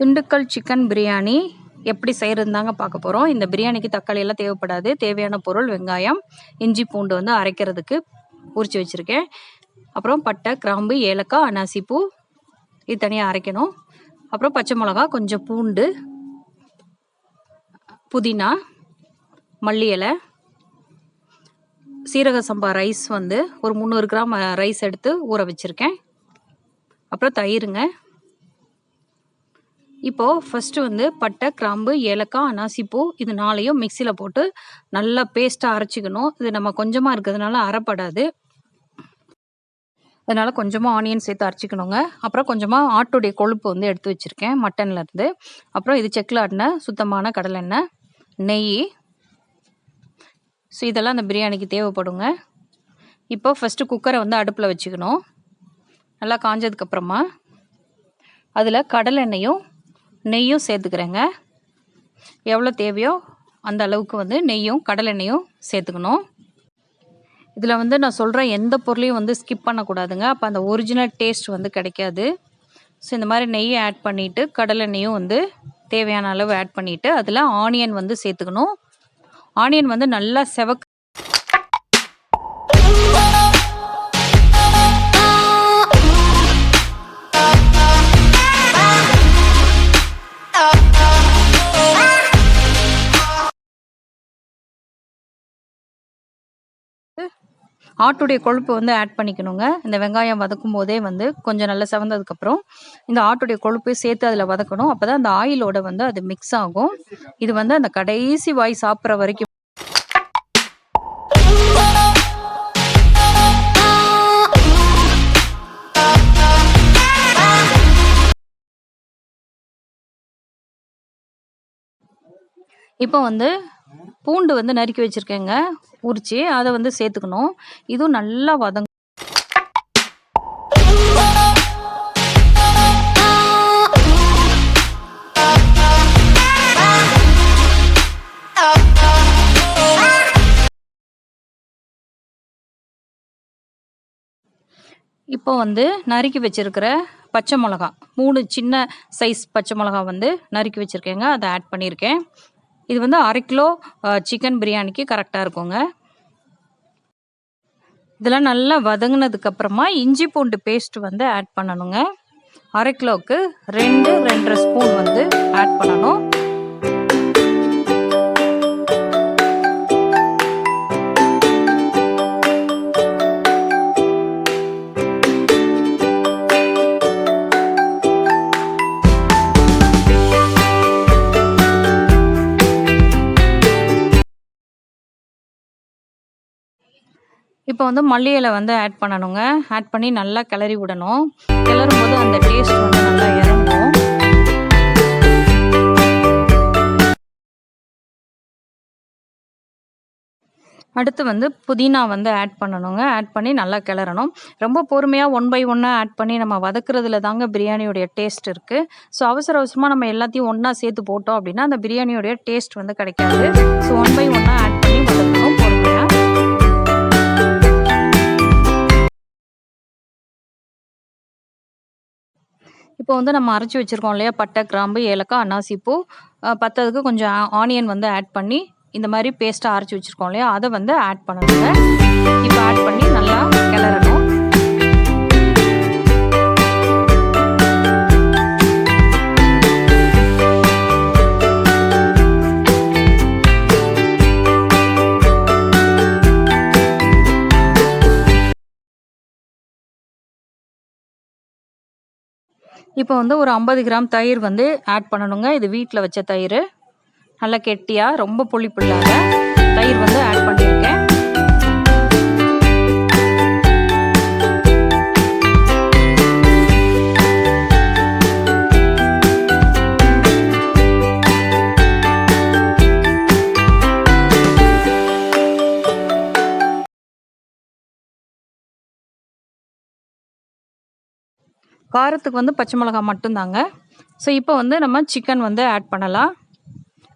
Dindigul chicken biryani எப்படி செய்கிறது தாங்க பார்க்க போகிறோம். இந்த பிரியாணிக்கு தக்காளி எல்லாம் தேவைப்படாது. தேவையான பொருள் வெங்காயம், இஞ்சி பூண்டு வந்து அரைக்கிறதுக்கு உரித்து வச்சுருக்கேன். அப்புறம் பட்டை, கிராம்பு, ஏலக்காய், அன்னாசிப்பூ இது தனியாக அரைக்கணும். அப்புறம் பச்சை மிளகா, கொஞ்சம் பூண்டு, புதினா, மல்லி இலை, சீரக சம்பா ரைஸ் வந்து ஒரு 300 கிராம் ரைஸ் எடுத்து ஊற வச்சுருக்கேன். அப்புறம் தயிருங்க. இப்போது ஃபஸ்ட்டு வந்து பட்டை, கிராம்பு, ஏலக்காய், அன்னாசிப்பூ இது 4ஐயும் மிக்சியில் போட்டு நல்லா பேஸ்ட்டாக அரைச்சிக்கணும். இது நம்ம கொஞ்சமாக இருக்கிறதுனால அரைப்படாது. அதனால் கொஞ்சமாக ஆனியன் சேர்த்து அரைச்சிக்கணுங்க. அப்புறம் கொஞ்சமாக ஆட்டுடைய கொழுப்பு வந்து எடுத்து வச்சுருக்கேன் மட்டன்லேருந்து. அப்புறம் இது செக்கில் ஆட்டின சுத்தமான கடலெண்ணெய், நெய். ஸோ இதெல்லாம் அந்த பிரியாணிக்கு தேவைப்படுங்க. இப்போ ஃபஸ்ட்டு குக்கரை வந்து அடுப்பில் வச்சுக்கணும். நல்லா காஞ்சதுக்கப்புறமா அதில் கடலெண்ணெயும் நெய்யும் சேர்த்துக்கிறேங்க. எவ்வளோ தேவையோ அந்த அளவுக்கு வந்து நெய்யும் கடலெண்ணெயும் சேர்த்துக்கணும். இதில் வந்து நான் சொல்கிற எந்த பொருளையும் வந்து ஸ்கிப் பண்ணக்கூடாதுங்க. அப்போ அந்த ஒரிஜினல் டேஸ்ட் வந்து கிடைக்காது. ஸோ இந்த மாதிரி நெய்யை ஆட் பண்ணிவிட்டு கடலெண்ணெயும் வந்து தேவையான அளவு ஆட் பண்ணிவிட்டு அதில் ஆனியன் வந்து சேர்த்துக்கணும். ஆனியன் வந்து நல்லா செவக்க ஆட்டுடைய கொழுப்பு வந்து ஆட் பண்ணிக்கணுங்க. இந்த வெங்காயம் வதக்கும் போதே வந்து கொஞ்சம் நல்லா செவந்ததுக்கப்புறம் இந்த ஆட்டுடைய கொழுப்பு சேர்த்து அதில் வதக்கணும். அப்போ தான் அந்த ஆயிலோட வந்து அது மிக்ஸ் ஆகும். இது வந்து அந்த கடைசி வாய் சாப்பிட்ற வரைக்கும் இப்போ வந்து பூண்டு வந்து நறுக்கி வச்சுருக்கேங்க உரிச்சு, அதை வந்து சேர்த்துக்கணும். இதுவும் நல்லா வதங்க. இப்போ வந்து நறுக்கி வச்சிருக்கிற பச்சை மிளகா 3 சின்ன சைஸ் பச்சை மிளகா வந்து நறுக்கி வச்சுருக்கேங்க. அதை ஆட் பண்ணியிருக்கேன். இது வந்து 1/2 கிலோ சிக்கன் பிரியாணிக்கு கரெக்டாக இருக்குங்க. இதெல்லாம் நல்லா வதங்கினதுக்கப்புறமா இஞ்சி பூண்டு பேஸ்ட் வந்து ஆட் பண்ணணுங்க. 1/2 கிலோவுக்கு 2-2.5 ஸ்பூன் வந்து ஆட் பண்ணணும். இப்போ வந்து மல்லி இலை வந்து ஆட் பண்ணணுங்க. ஆட் பண்ணி நல்லா கிளறி விடணும். கிளறும் போது அந்த டேஸ்ட் வந்து நல்லா இறங்கும். அடுத்து வந்து புதினா வந்து ஆட் பண்ணணுங்க. ஆட் பண்ணி நல்லா கிளறணும். ரொம்ப பொறுமையாக 1 by 1 ஆட் பண்ணி நம்ம வதக்குறதுல தாங்க பிரியாணியோடைய டேஸ்ட் இருக்குது. ஸோ அவசர அவசரமாக நம்ம எல்லாத்தையும் ஒன்றா சேர்த்து போட்டோம் அப்படின்னா அந்த பிரியாணியோடைய டேஸ்ட் வந்து கிடைக்காது. ஸோ 1 by 1 ஆட் பண்ணி வதக்கணும் பொறுமையாக. இப்போ வந்து நம்ம அரைச்சி வச்சுருக்கோம் இல்லையா, பட்டை, கிராம்பு, ஏலக்காய், அன்னாசிப்பூ, பத்ததுக்கு கொஞ்சம் ஆனியன் வந்து ஆட் பண்ணி இந்த மாதிரி பேஸ்ட்டாக அரைச்சி வச்சுருக்கோம் இல்லையா, அதை வந்து ஆட் பண்ணணுங்க. இப்போ ஆட் பண்ணி நல்லா கிளறணும். இப்போ வந்து ஒரு 50 கிராம் தயிர் வந்து ஆட் பண்ணணுங்க. இது வீட்டில் வச்ச தயிர். நல்லா கெட்டியாக ரொம்ப புளிப்பு இல்லாத தயிர் வந்து ஆட் பண்ணியிருக்கேன். காரத்துக்கு வந்து பச்சை மிளகாய் மட்டும்தாங்க. ஸோ இப்போ வந்து நம்ம சிக்கன் வந்து ஆட் பண்ணலாம்.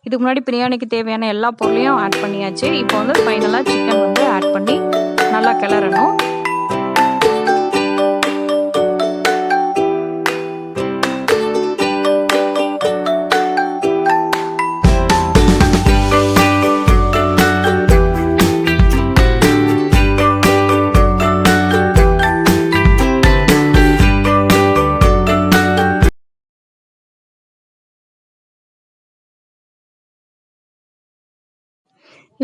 இதுக்கு முன்னாடி பிரியாணிக்கு தேவையான எல்லா பொருளையும் ஆட் பண்ணியாச்சு. இப்போ வந்து ஃபைனலாக சிக்கன் வந்து ஆட் பண்ணி நல்லா கிளறணும்.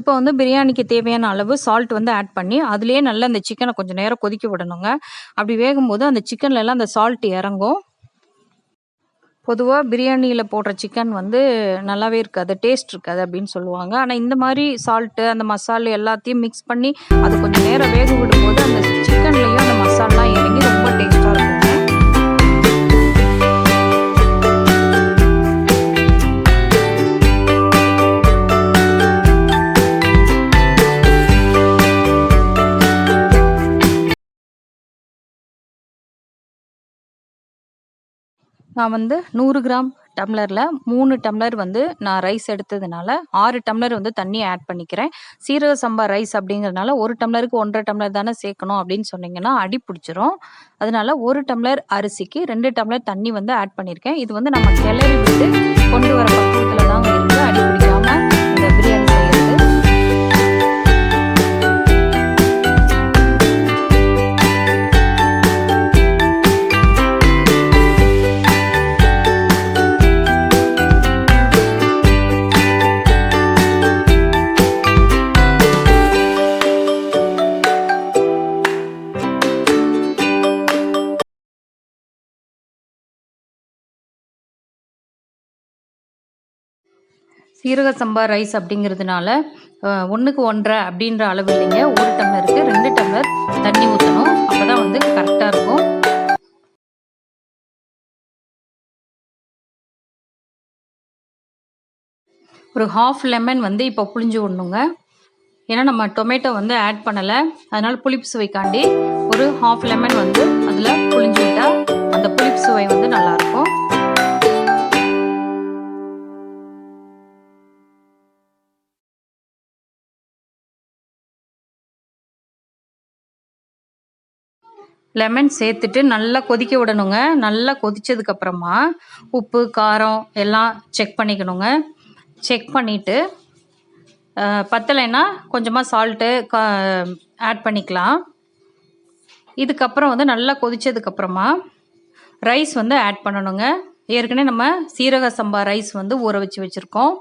இப்போ வந்து பிரியாணிக்கு தேவையான அளவு சால்ட் வந்து ஆட் பண்ணி அதுலேயே நல்லா அந்த சிக்கனை கொஞ்சம் நேரம் கொதிக்க விடணுங்க. அப்படி வேகும்போது அந்த சிக்கன்ல எல்லாம் அந்த சால்ட் இறங்கும். பொதுவாக பிரியாணியில் போடுற சிக்கன் வந்து நல்லாவே இருக்காது, டேஸ்ட் இருக்காது அப்படின்னு சொல்லுவாங்க. ஆனால் இந்த மாதிரி சால்ட்டு அந்த மசாலா எல்லாத்தையும் மிக்ஸ் பண்ணி அது கொஞ்சம் நேரம் வேக விடும்போது அந்த சிக்கன்லேயும் அந்த மசாலாம் இறங்கி ரொம்ப டேஸ்ட்டாக இருக்குங்க. நான் வந்து 100 கிராம் டம்ளரில் 3 டம்ளர் வந்து நான் ரைஸ் எடுத்ததுனால 6 டம்ளர் வந்து தண்ணி ஆட் பண்ணிக்கிறேன். சீரக சம்பா ரைஸ் அப்படிங்கிறதுனால 1 டம்ளருக்கு 1.5 டம்ளர் தானே சேர்க்கணும் அப்படின்னு சொன்னீங்கன்னா அடி பிடிச்சிரும். அதனால 1 டம்ளர் அரிசிக்கு 2 டம்ளர் தண்ணி வந்து ஆட் பண்ணியிருக்கேன். இது வந்து நம்ம கிளறி விட்டு கொண்டு வர பக்குவத்தில் தாங்க இருக்குது, அடி பிடிக்காம இந்த பிரியாணி செய்யறது. சீரக சம்பா ரைஸ் அப்படிங்கிறதுனால 1க்கு 1.5 அப்படின்ற அளவு இல்லைங்க. 1 டம்ளருக்கு 2 டம்ளர் தண்ணி ஊற்றணும். அப்போ தான் வந்து கரெக்டாக இருக்கும். ஒரு ஹாஃப் லெமன் வந்து இப்போ புளிஞ்சு விடணுங்க. ஏன்னா நம்ம டொமேட்டோ வந்து ஆட் பண்ணலை, அதனால் புளிப்பு சுவைக்காண்டி ஒரு ஹாஃப் லெமன் வந்து அதில் புளிஞ்சு விட்டால் அந்த புளிப்பு சுவை வந்து நல்லாயிருக்கும். லெமன் சேர்த்துட்டு நல்லா கொதிக்க விடணுங்க. நல்லா கொதிச்சதுக்கப்புறமா உப்பு காரம் எல்லாம் செக் பண்ணிக்கணுங்க. செக் பண்ணிவிட்டு பத்தலைன்னா கொஞ்சமாக சால்ட்டு ஆட் பண்ணிக்கலாம். இதுக்கப்புறம் வந்து நல்லா கொதிச்சதுக்கப்புறமா ரைஸ் வந்து ஆட் பண்ணணுங்க. ஏற்கனவே நம்ம சீரக சம்பா ரைஸ் வந்து ஊற வச்சுருக்கோம்.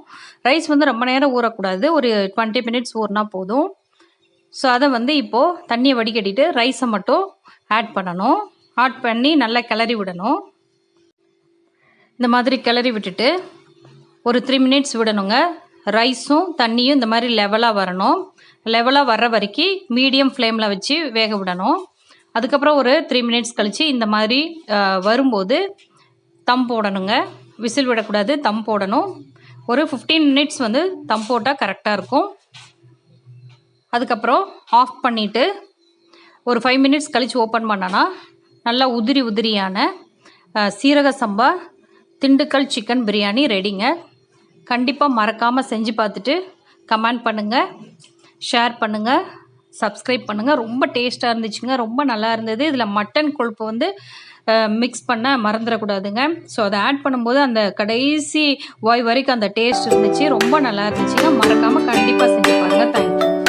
ரைஸ் வந்து ரொம்ப நேரம் ஊறக்கூடாது, ஒரு 20 மினிட்ஸ் ஊறினா போதும். ஸோ அதை வந்து இப்போது தண்ணியை வடிகட்டிட்டு ரைஸை மட்டும் ஆட் பண்ணணும். ஆட் பண்ணி நல்லா கிளறி விடணும். இந்த மாதிரி கிளறி விட்டுட்டு ஒரு 3 மினிட்ஸ் விடணுங்க. ரைஸும் தண்ணியும் இந்த மாதிரி லெவலாக வரணும். லெவலாக வர்ற வரைக்கும் மீடியம் ஃப்ளேமில் வச்சு வேக விடணும். அதுக்கப்புறம் ஒரு 3 மினிட்ஸ் கழித்து இந்த மாதிரி வரும்போது தம் போடணுங்க. விசில் விடக்கூடாது, தம் போடணும். ஒரு 15 மினிட்ஸ் வந்து தம் போட்டால் கரெக்டாக இருக்கும். அதுக்கப்புறம் ஆஃப் பண்ணிவிட்டு ஒரு 5 மினிட்ஸ் கழித்து ஓப்பன் பண்ணோன்னா நல்லா உதிரியான சீரக சம்பா திண்டுக்கல் சிக்கன் பிரியாணி ரெடிங்க. கண்டிப்பாக மறக்காமல் செஞ்சு பார்த்துட்டு கமெண்ட் பண்ணுங்கள், ஷேர் பண்ணுங்கள், சப்ஸ்கிரைப் பண்ணுங்கள். ரொம்ப டேஸ்ட்டாக இருந்துச்சுங்க, ரொம்ப நல்லா இருந்தது. இதில் மட்டன் கொழுப்பு வந்து மிக்ஸ் பண்ண மறந்துடக்கூடாதுங்க. ஸோ அதை ஆட் பண்ணும்போது அந்த கடைசி வாய் வரைக்கும் அந்த டேஸ்ட் இருந்துச்சு, ரொம்ப நல்லா இருந்துச்சுங்க. மறக்காமல் கண்டிப்பாக செஞ்சு பாருங்கள். தேங்க்யூ.